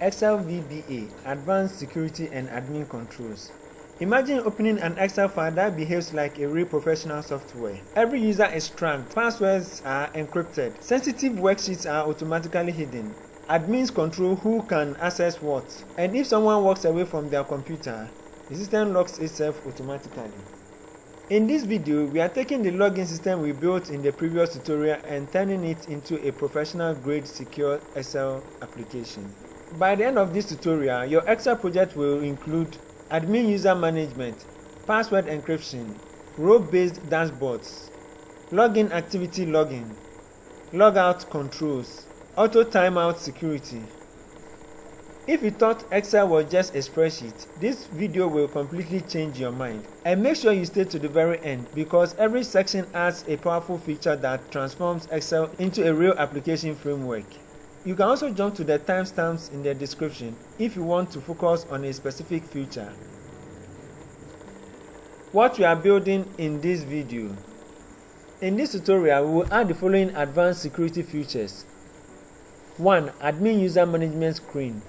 Excel VBA, Advanced Security and Admin Controls. Imagine opening an Excel file that behaves like a real professional software. Every user is tracked, passwords are encrypted, sensitive worksheets are automatically hidden. Admins control who can access what, and if someone walks away from their computer, the system locks itself automatically. In this video, we are taking the login system we built in the previous tutorial and turning it into a professional-grade secure Excel application. By the end of this tutorial, your Excel project will include admin user management, password encryption, role-based dashboards, login activity logging, logout controls, auto timeout security. If you thought Excel was just a spreadsheet, this video will completely change your mind. And make sure you stay to the very end because every section adds a powerful feature that transforms Excel into a real application framework. You can also jump to the timestamps in the description if you want to focus on a specific feature. What we are building in this video. In this tutorial, we will add the following advanced security features. 1. Admin user management screen.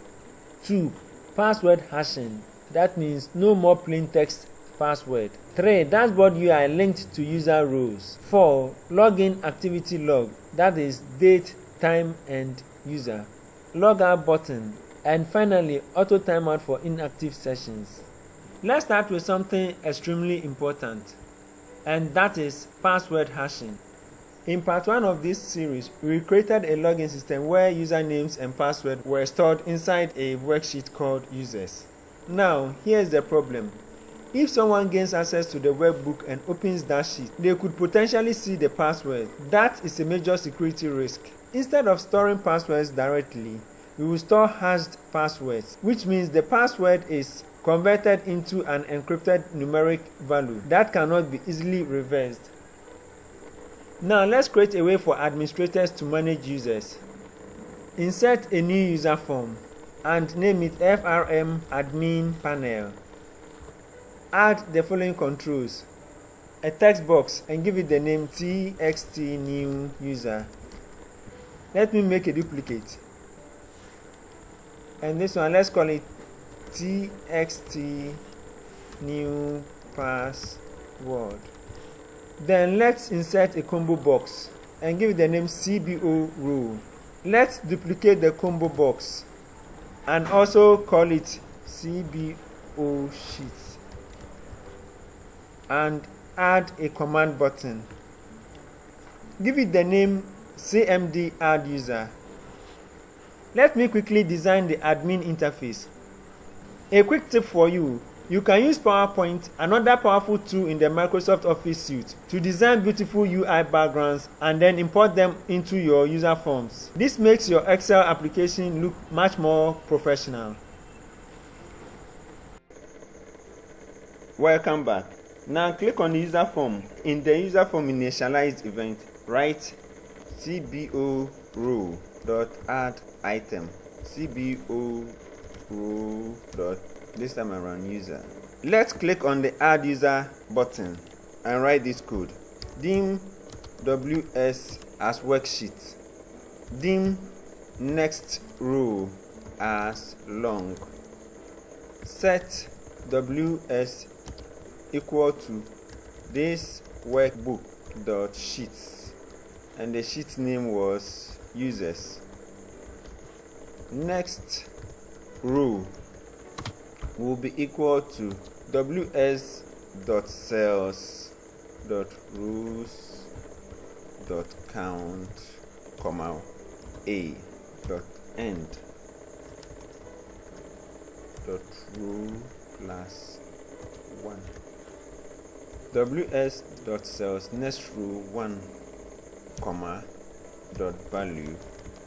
2. Password hashing. That means no more plain text password. 3. Dashboard UI linked to user roles. 4. Login activity log. That is date, time, and user. Logout button. And finally, auto timeout for inactive sessions. Let's start with something extremely important, and that is password hashing. In part 1 of this series, we created a login system where usernames and passwords were stored inside a worksheet called users. Now, here's the problem. If someone gains access to the workbook and opens that sheet, they could potentially see the password. That is a major security risk. Instead of storing passwords directly, we will store hashed passwords, which means the password is converted into an encrypted numeric value that cannot be easily reversed. Now let's create a way for administrators to manage users. Insert a new user form and name it FRM Admin Panel. Add the following controls: a text box and give it the name TXT New User. Let me make a duplicate. And this one, let's call it TXT New Password. Then let's insert a combo box and give it the name CBO Row. Let's duplicate the combo box and also call it CBO Sheet and add a command button. Give it the name CMD Add User. Let me quickly design the admin interface. A quick tip for you. You can use PowerPoint, another powerful tool in the Microsoft Office suite, to design beautiful UI backgrounds and then import them into your user forms. This makes your Excel application look much more professional. Welcome back. Now click on the user form. In the user form initialized event, write CBO row.add item. CBO row. This time around user. Let's click on the add user button and write this code. Dim WS as worksheet. Dim next row as long. Set WS equal to this workbook dot sheets, and the sheet name was users. Next row will be equal to ws.cells.rows.count, a.end .row plus 1. ws.cells next row 1, .value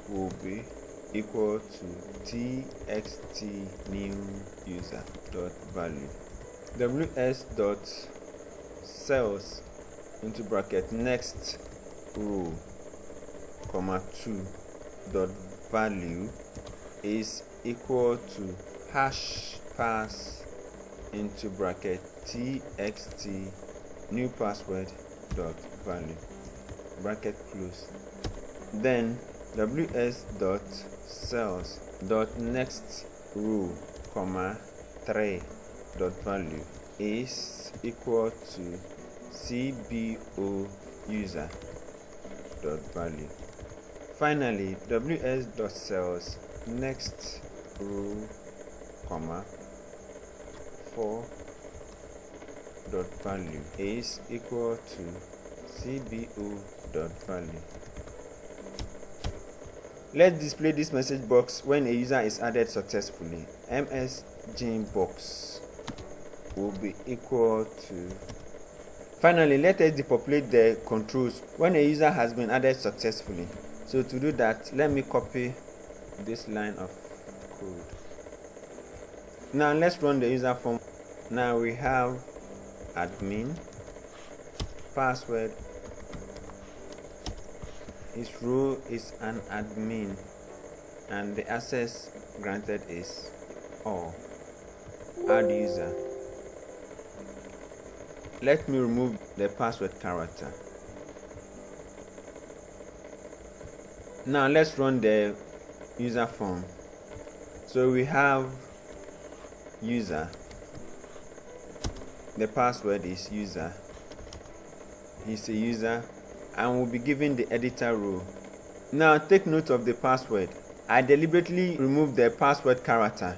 will be equal to txt new user .value. ws.cells into bracket next row, 2 .value is equal to hash pass into bracket txt new password .value, bracket close. Then ws.cells.nextRow, 3.value is equal to cbo user.value. Finally, ws.cells.nextRow, 4.value is equal to cbo.value. Let's display this message box when a user is added successfully. msgbox will be equal to. Finally, let us depopulate the controls when a user has been added successfully. So to do that, let me copy this line of code. Now let's run the user form. Now we have admin, password, his role is an admin, and the access granted is all. Add user. Let me remove the password character. Now let's run the user form. So we have user, the password is user, he's a user, and we'll be given the editor role. Now take note of the password. I deliberately removed the password character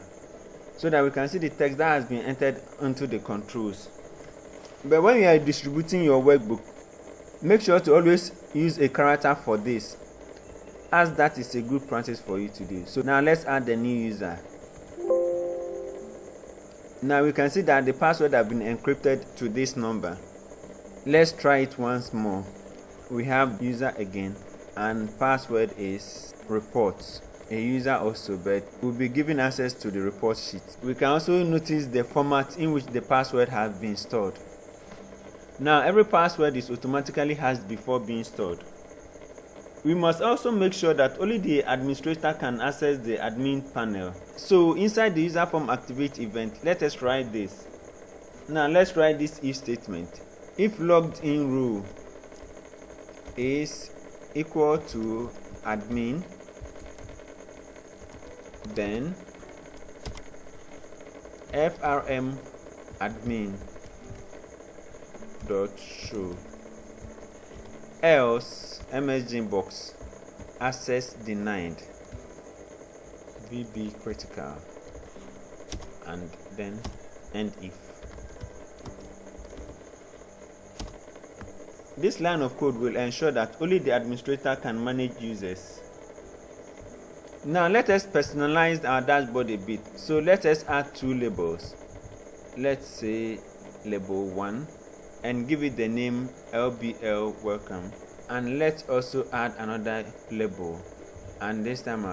so that we can see the text that has been entered into the controls. But when you are distributing your workbook, make sure to always use a character for this, as that is a good practice for you to do. So now let's add the new user. Now we can see that the password has been encrypted to this number. Let's try it once more. We have user again, and password is reports, a user also, but we'll be given access to the report sheet. We can also notice the format in which the password has been stored. Now every password is automatically hashed before being stored. We must also make sure that only the administrator can access the admin panel. So inside the user form activate event, let us write this. Now let's write this if statement. If logged in row is equal to admin, then frm admin dot show, else msgbox access denied, VB critical, and then end if. This line of code will ensure that only the administrator can manage users. Now let us personalize our dashboard a bit. So let us add two labels. Let's say label 1 and give it the name LBL welcome. And let's also add another label, and this time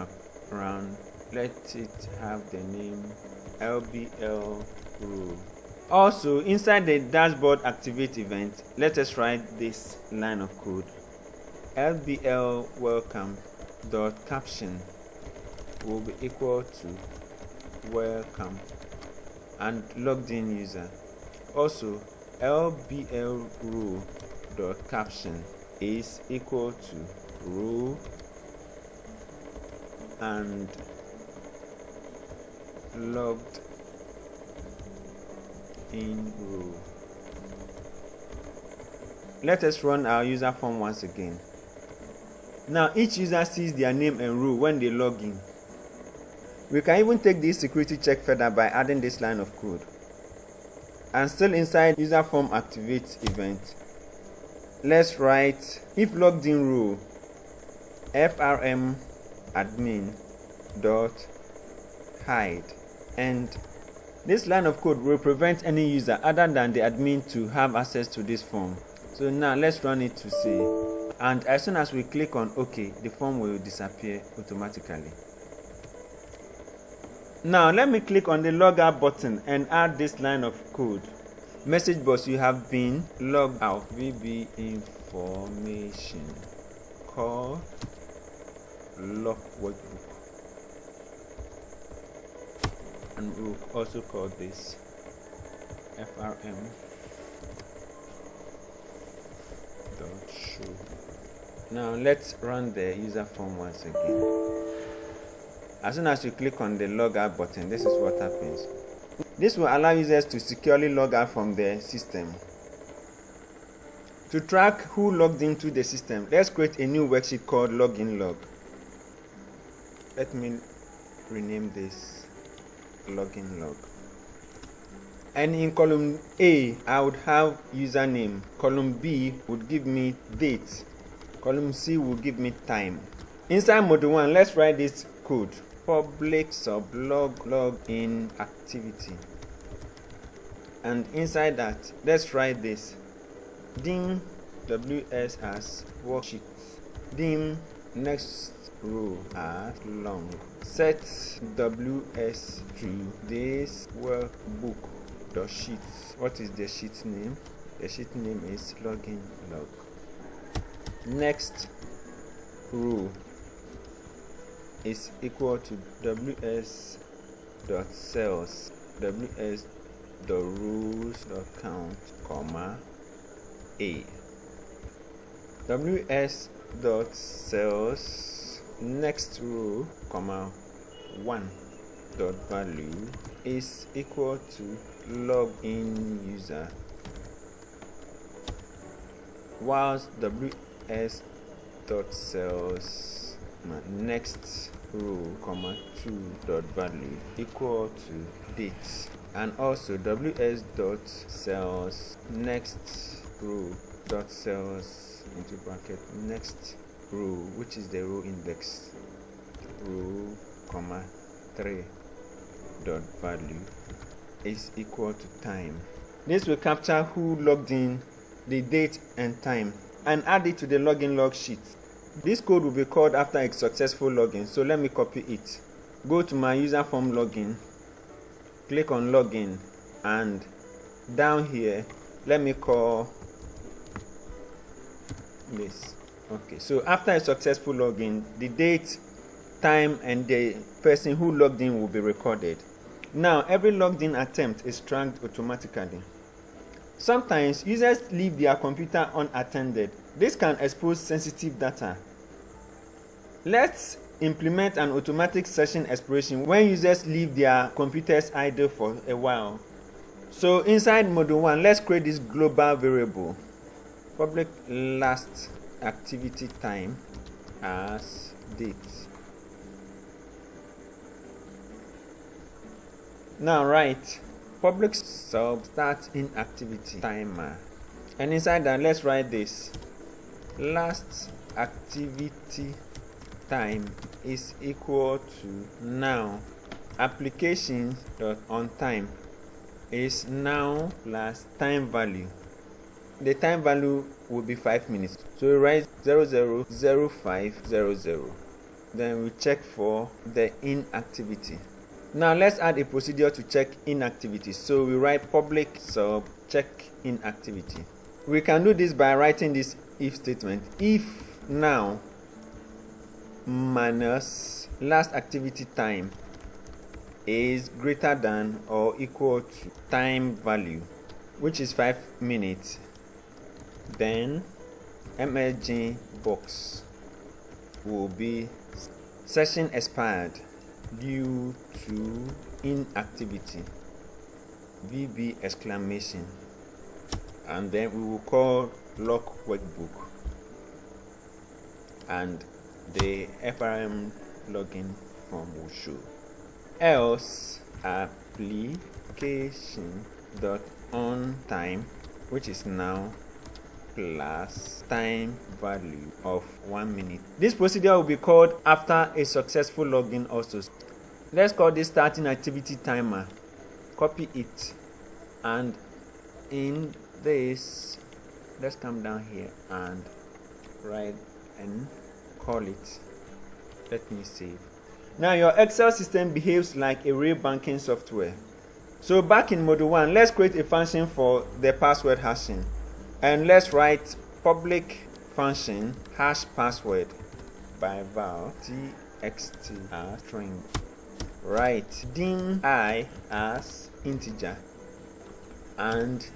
around let it have the name LBL row. Also inside the dashboard activate event, let us write this line of code. LBL welcome dot caption will be equal to welcome and logged in user. Also LBL row dot caption is equal to row and logged in row. Let us run our user form once again. Now each user sees their name and row when they log in. We can even take this security check further by adding this line of code. And still inside user form activate event, let's write if logged in row frm admin dot hide, and this line of code will prevent any user other than the admin to have access to this form. So now let's run it to see, and as soon as we click on OK, the form will disappear automatically. Now let me click on the logout button and add this line of code. Message box, you have been logged out. VB information call log workbook, and we'll also call this frm dot show Now let's run the user form once again. As soon as you click on the logout button, this is what happens. This will allow users to securely log out from the system. To track who logged into the system, let's create a new worksheet called login log. Let me rename this login log. And in column A, I would have username. Column B would give me date. Column C will give me time. Inside module 1, let's write this code. Public sublog login activity. And inside that, let's write this. Dim ws as worksheet. Dim next row as long. Set ws to this workbook dot sheet. What is the sheet name? The sheet name is login log. Next row is equal to ws dot cells, ws dot rows dot count, comma a. ws dot cells next row, comma 1 dot value is equal to login user, whilst ws dot cells next row, comma 2 dot value equal to date, and also ws dot cells next row dot cells into bracket next row, which is the row index, row, comma 3 dot value is equal to time. This will capture who logged in, the date and time, and add it to the login log sheet. This code will be called after a successful login, so let me copy it. Go to my user form login, click on login, and down here let me call this. Okay, so after a successful login, the date, time, and the person who logged in will be recorded. Now every logged in attempt is tracked automatically. Sometimes users leave their computer unattended. This can expose sensitive data. Let's implement an automatic session expiration when users leave their computers idle for a while. So inside module 1, let's create this global variable, public last activity time as date. Now write public sub start inactivity timer, and inside that let's write this, last activity time is equal to now application dot on time is now plus time value. The time value will be 5 minutes, so we write 000500. Then we check for the inactivity. Now let's add a procedure to check inactivity, so we write public sub check inactivity. We can do this by writing this if statement. If now minus last activity time is greater than or equal to time value, which is 5 minutes, then msg box will be session expired due to inactivity, VB exclamation, and then we will call lock workbook, and the FRM login form will show. Else application dot on time, which is now, plus time value of 1 minute. This procedure will be called after a successful login also. Let's call this starting activity timer. Copy it, and in this, let's come down here and write and call it. Let me save. Now your Excel system behaves like a real banking software. So back in module 1, let's create a function for the password hashing, and let's write public function hash password by val txt as string. Write dim I as integer and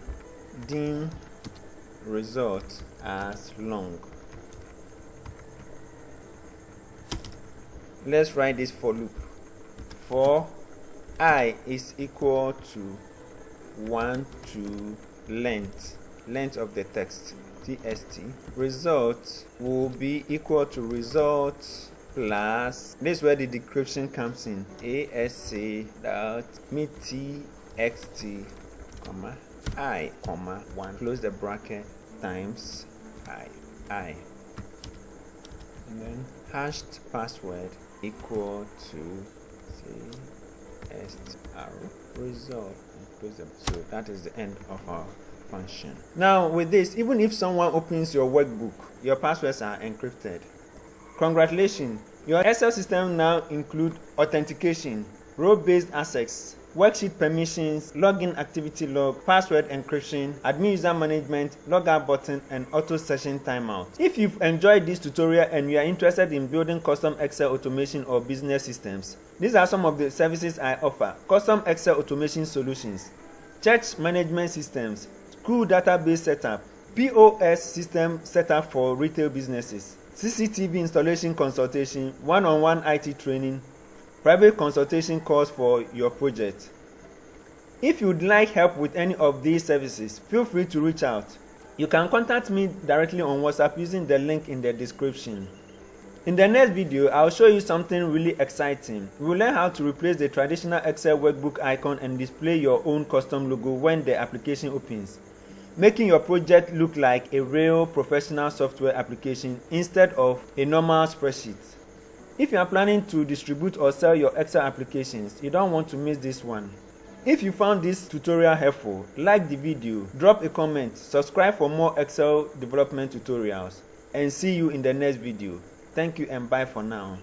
dim result as long. Let's write this for loop. For I is equal to 1 to length of the text, txt, result will be equal to result plus, this is where the decryption comes in, asc dot me txt comma I comma 1, close the bracket, times I, and then hashed password equal to str result, and close them. So that is the end of our function. Now with this, even if someone opens your workbook, your passwords are encrypted. Congratulations, your Excel system now include authentication, role-based access, worksheet permissions, login activity log, password encryption, admin user management, logout button, and auto session timeout. If you've enjoyed this tutorial and you are interested in building custom Excel automation or business systems, these are some of the services I offer: custom Excel automation solutions, church management systems, school database setup, POS system setup for retail businesses, CCTV installation consultation, one-on-one IT training, private consultation calls for your project. If you'd like help with any of these services, feel free to reach out. You can contact me directly on WhatsApp using the link in the description. In the next video, I'll show you something really exciting. We will learn how to replace the traditional Excel workbook icon and display your own custom logo when the application opens, making your project look like a real professional software application instead of a normal spreadsheet. If you are planning to distribute or sell your Excel applications, you don't want to miss this one. If you found this tutorial helpful, like the video, drop a comment, subscribe for more Excel development tutorials, and see you in the next video. Thank you and bye for now.